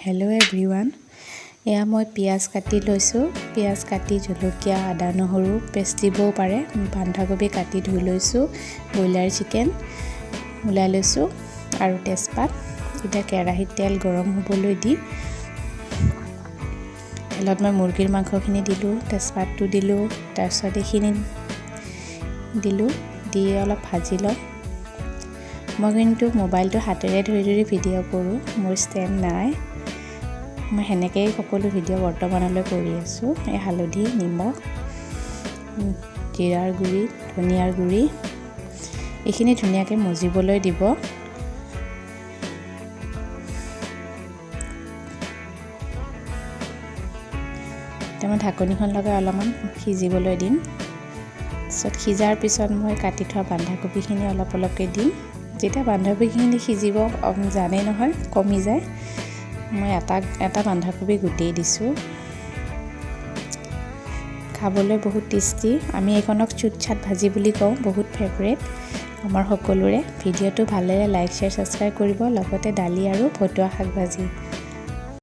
Hello' everyone, এয়া মই পিঁয়াজ কাটি লৈছোঁ। পিঁয়াজ কাটি জলকীয়া আদা নহৰু পেষ্ট দিবও পাৰে। বন্ধাকবি কাটি ধুই লৈছোঁ। ব্ৰইলাৰ চিকেন ওলাই লৈছোঁ আৰু তেজপাত। এতিয়া কেৰাহীত তেল গৰম হ'বলৈ দি তেলত মই মুৰ্গীৰ মাংসখিনি দিলোঁ, তেজপাতটো দিলোঁ, তাৰপিছত এইখিনি দিলোঁ, দি অলপ ভাজি লওঁ। মই কিন্তু মোবাইলটো হাতেৰে ধৰি ধৰি ভিডিঅ' কৰোঁ, মোৰ ষ্টেণ্ড নাই। মই সেনেকৈয়ে সকলো ভিডিঅ' বৰ্তমানলৈ কৰি আছোঁ। এই হালধি, নিমখ, জিৰাৰ গুড়ি, ধনিয়াৰ গুড়ি এইখিনি ধুনীয়াকৈ মজিবলৈ দিব। এতিয়া মই ঢাকনিখন লগাই অলপমান সিজিবলৈ দিম। তাৰপিছত সিজাৰ পিছত মই কাটি থোৱা বন্ধাকবিখিনি অলপ অলপকৈ দিম। যেতিয়া বন্ধাকবিখিনি সিজিব জানেই নহয়, কমি যায়, মই এটা বন্ধাকবি গোটেই দিছোঁ। খাবলৈ বহুত টেষ্টি। আমি এইখনক চুটচাট ভাজি বুলি কওঁ, বহুত ফেভৰেট আমাৰ সকলোৰে। ভিডিঅ'টো ভাল লাগিলে লাইক, শ্বেয়াৰ, ছাবস্ক্ৰাইব কৰিব, লগতে দালি আৰু ভতুৱা শাক ভাজি।